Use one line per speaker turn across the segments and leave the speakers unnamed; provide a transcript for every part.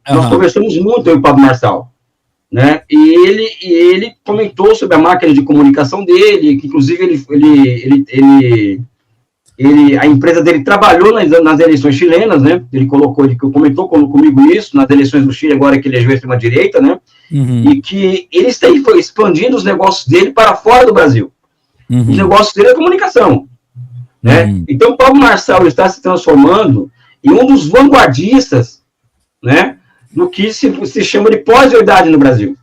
Nós conversamos muito, eu e o Pablo Marçal, né? E ele comentou sobre a máquina de comunicação dele, que inclusive a empresa dele trabalhou nas eleições chilenas, né? Ele comentou comigo isso, nas eleições do Chile, agora que elegeu a extrema-direita, né? E que ele está expandindo os negócios dele para fora do Brasil. Os negócios dele é comunicação, né? Então, o Pablo Marçal está se transformando em um dos vanguardistas, né? Do que se chama de pós-verdade no Brasil.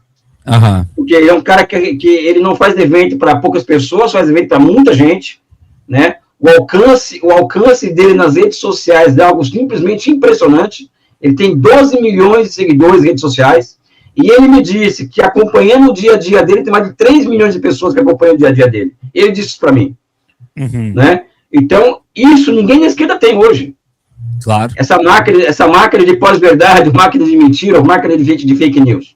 Porque ele é um cara que ele não faz evento para poucas pessoas, faz evento para muita gente, né? O alcance dele nas redes sociais é algo simplesmente impressionante. Ele tem 12 milhões de seguidores em redes sociais. E ele me disse que acompanhando o dia a dia dele, tem mais de 3 milhões de pessoas que acompanham o dia a dia dele. Ele disse isso para mim. Né? Então, isso ninguém na esquerda tem hoje.
Claro.
Essa máquina de pós-verdade, máquina de mentira, máquina de fake news.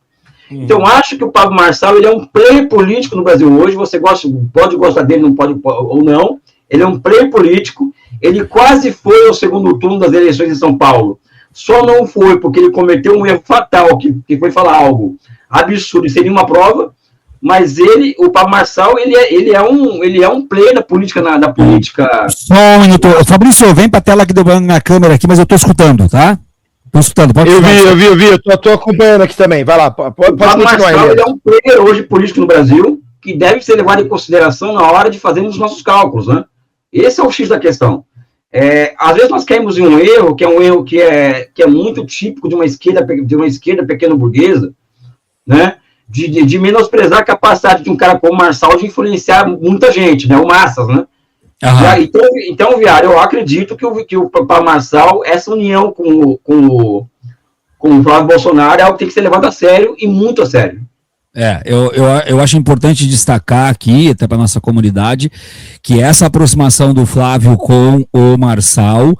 Então, acho que o Pablo Marçal ele é um player político no Brasil hoje. Você pode gostar dele, não pode ou não. Ele é um player político. Ele quase foi ao segundo turno das eleições em São Paulo. Só não foi porque ele cometeu um erro fatal, que foi falar algo absurdo, sem nenhuma prova. Mas o Pablo Marçal, ele é um player da política.
Só um minuto. Fabrício, vem para a tela que deu na câmera aqui, mas eu estou escutando, tá? Estou escutando. Pode
eu vi. Eu tô acompanhando aqui também. Vai lá, pode continuar.
O Pablo Marçal, ele é um player hoje político no Brasil, que deve ser levado em consideração na hora de fazermos os nossos cálculos, né? Esse é o X da questão. Às vezes nós caímos em um erro, que é um erro que é muito típico de uma esquerda pequeno-burguesa, né? De menosprezar a capacidade de um cara como o Marçal de influenciar muita gente, né? O Massas, né? Então, Viário, eu acredito que o Pablo Marçal, essa união com o Flávio Bolsonaro é algo que tem que ser levado a sério e muito a sério.
Eu acho importante destacar aqui, até para nossa comunidade, que essa aproximação do Flávio com o Marçal,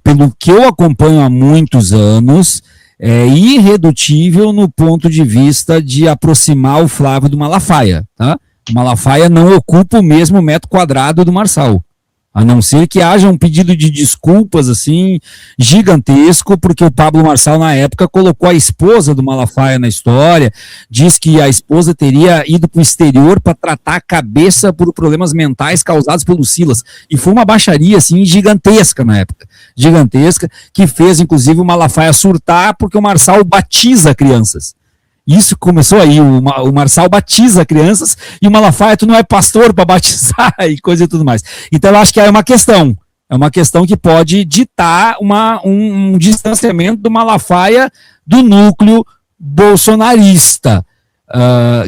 pelo que eu acompanho há muitos anos, é irredutível no ponto de vista de aproximar o Flávio do Malafaia, tá? O Malafaia não ocupa o mesmo metro quadrado do Marçal, a não ser que haja um pedido de desculpas, assim, gigantesco, porque o Pablo Marçal, na época, colocou a esposa do Malafaia na história, diz que a esposa teria ido para o exterior para tratar a cabeça por problemas mentais causados pelo Silas, e foi uma baixaria, assim, gigantesca na época, que fez, inclusive, o Malafaia surtar, porque o Marçal batiza crianças. Isso começou aí, o Marçal batiza crianças e o Malafaia, tu não é pastor para batizar e coisa e tudo mais. Então eu acho que é uma questão que pode ditar um distanciamento do Malafaia do núcleo bolsonarista,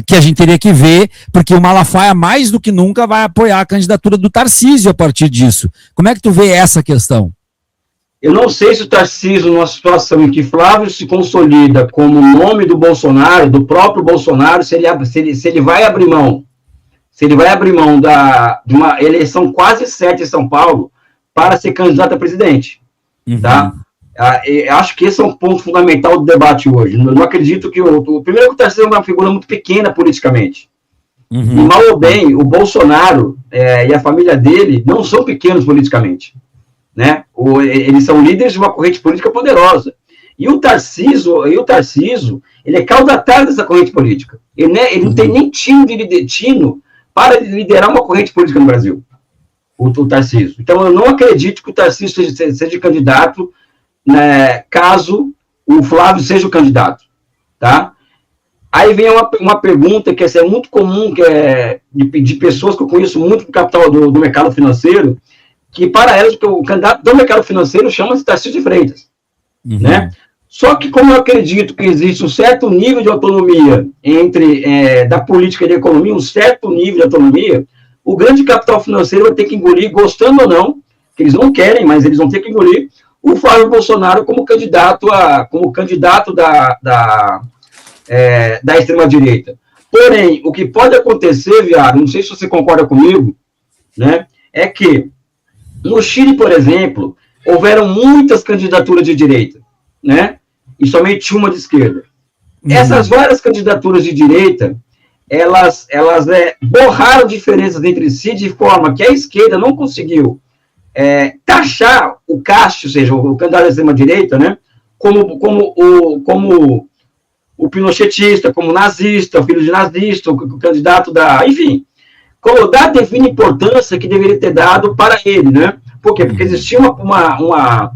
que a gente teria que ver, porque o Malafaia mais do que nunca vai apoiar a candidatura do Tarcísio a partir disso. Como é que tu vê essa questão?
Eu não sei se o Tarcísio, numa situação em que Flávio se consolida como nome do Bolsonaro, do próprio Bolsonaro, se ele vai abrir mão, de uma eleição quase certa em São Paulo para ser candidato a presidente. Tá? Eu acho que esse é um ponto fundamental do debate hoje. Eu não acredito que primeiro que o Tarcísio é uma figura muito pequena politicamente. E mal ou bem, o Bolsonaro e a família dele não são pequenos politicamente. Né? Eles são líderes de uma corrente política poderosa. E o Tarcísio, ele é caudatário dessa corrente política. Ele não tem nem tino para liderar uma corrente política no Brasil, o Tarcísio. Então, eu não acredito que o Tarcísio seja candidato, né, caso o Flávio seja o candidato. Tá? Aí vem uma pergunta que é muito comum, que é de pessoas que eu conheço muito do capital do mercado financeiro, que para elas o candidato do mercado financeiro chama-se Tarcísio de Freitas. Né? Só que como eu acredito que existe um certo nível de autonomia da política e da economia, um certo nível de autonomia, o grande capital financeiro vai ter que engolir, gostando ou não, que eles não querem, mas eles vão ter que engolir, o Flávio Bolsonaro como candidato da extrema-direita. Porém, o que pode acontecer, Viário, não sei se você concorda comigo, né, é que no Chile, por exemplo, houveram muitas candidaturas de direita, né? E somente uma de esquerda. Essas várias candidaturas de direita, elas borraram diferenças entre si de forma que a esquerda não conseguiu taxar o Cássio, ou seja, o candidato da extrema-direita, né? como o pinochetista, como nazista, o filho de nazista, o candidato enfim, dar a devida importância que deveria ter dado para ele, né? Por quê? Porque existia uma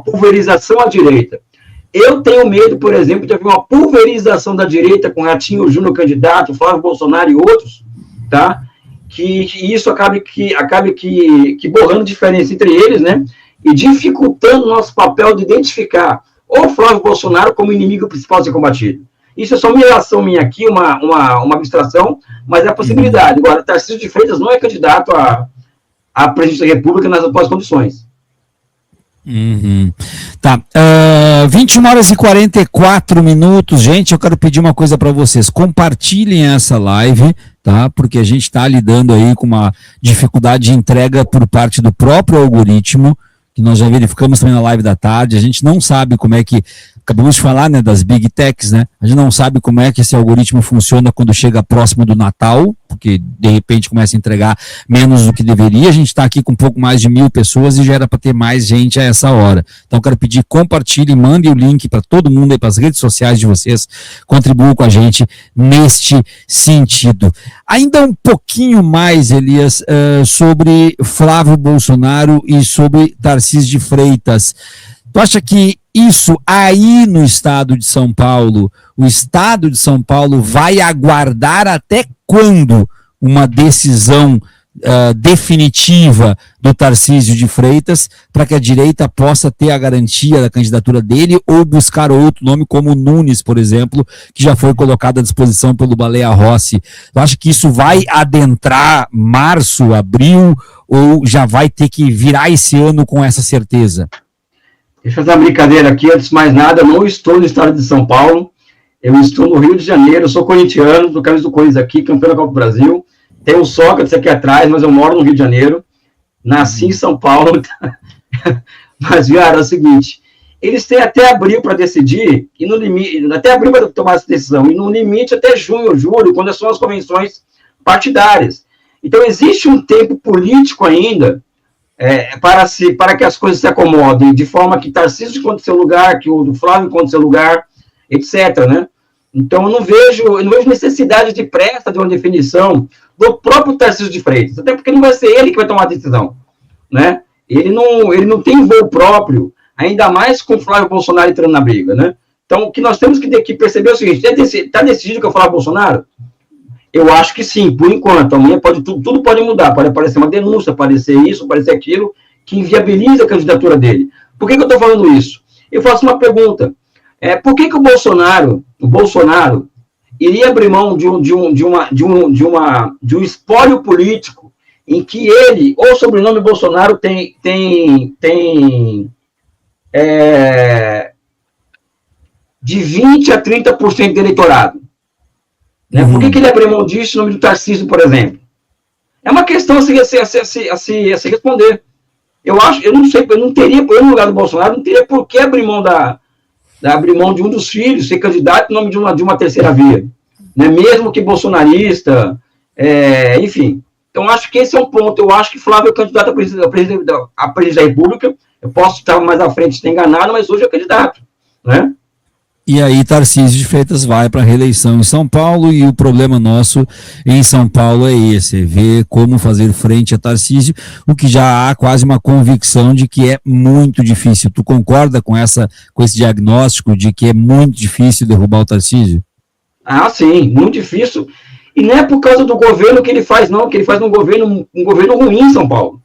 pulverização à direita. Eu tenho medo, por exemplo, de haver uma pulverização da direita com Ratinho Júnior candidato, Flávio Bolsonaro e outros, tá? Que isso acabe borrando diferença entre eles, né? E dificultando o nosso papel de identificar o Flávio Bolsonaro como inimigo principal a ser combatido. Isso é só uma relação minha aqui, uma abstração, mas é a possibilidade. Agora, Tarcísio de Freitas não é candidato a presidente da República nas atuais condições.
Tá, 21 horas e 44 minutos, gente, eu quero pedir uma coisa para vocês, compartilhem essa live, tá, porque a gente está lidando aí com uma dificuldade de entrega por parte do próprio algoritmo, que nós já verificamos também na live da tarde, a gente não sabe como é que, acabamos de falar, né, das Big Techs, né, a gente não sabe como é que esse algoritmo funciona quando chega próximo do Natal, porque de repente começa a entregar menos do que deveria, a gente está aqui com um pouco mais de 1.000 pessoas e já era para ter mais gente a essa hora. Então eu quero pedir, compartilhem, mandem o link para todo mundo aí, para as redes sociais de vocês, contribuam com a gente neste sentido. Ainda um pouquinho mais, Elias, sobre Flávio Bolsonaro e sobre Tarcísio de Freitas. Tu acha que isso aí no estado de São Paulo, o estado de São Paulo vai aguardar até quando uma decisão definitiva do Tarcísio de Freitas para que a direita possa ter a garantia da candidatura dele ou buscar outro nome como Nunes, por exemplo, que já foi colocado à disposição pelo Baleia Rossi? Tu acha que isso vai adentrar março, abril ou já vai ter que virar esse ano com essa certeza?
Deixa eu fazer uma brincadeira aqui, antes de mais nada, eu não estou no estado de São Paulo, eu estou no Rio de Janeiro, eu sou corintiano, do Camisa do Corinthians aqui, campeão da Copa do Brasil, tenho um Sócrates aqui atrás, mas eu moro no Rio de Janeiro, nasci em São Paulo, mas, cara, é o seguinte, eles têm até abril para decidir, e no limite, até abril para tomar essa decisão, e no limite até junho, julho, quando são as convenções partidárias. Então, existe um tempo político ainda, para que as coisas se acomodem, de forma que Tarcísio encontre seu lugar, que o do Flávio encontre seu lugar, etc., né? Então, eu não vejo necessidade de pressa de uma definição do próprio Tarcísio de Freitas, até porque não vai ser ele que vai tomar a decisão, né? Ele não tem voo próprio, ainda mais com o Flávio Bolsonaro entrando na briga, né? Então, o que nós temos que perceber é o seguinte, está decidido que eu Flávio Bolsonaro? Eu acho que sim, por enquanto. Amanhã tudo pode mudar, pode aparecer uma denúncia, aparecer isso, aparecer aquilo, que inviabiliza a candidatura dele. Por que eu estou falando isso? Eu faço uma pergunta. Por que o Bolsonaro iria abrir mão de um espólio político em que ele, ou o sobrenome Bolsonaro, tem de 20% a 30% de eleitorado? Né? Por que ele abriu mão disso no nome do Tarcísio, por exemplo? É uma questão a se responder. Eu não sei, eu no lugar do Bolsonaro, não teria por que abrir mão de um dos filhos, ser candidato em nome de uma terceira via. Né? Mesmo que bolsonarista, enfim. Então, acho que esse é um ponto. Eu acho que Flávio é candidato a presidente da República. Eu posso estar mais à frente se ter enganado, mas hoje é candidato. Né?
E aí Tarcísio de Freitas vai para a reeleição em São Paulo e o problema nosso em São Paulo é esse, ver como fazer frente a Tarcísio, o que já há quase uma convicção de que é muito difícil. Tu concorda com esse diagnóstico de que é muito difícil derrubar o Tarcísio?
Ah, sim, muito difícil. E não é por causa do governo que ele faz, não, que ele faz um governo ruim em São Paulo.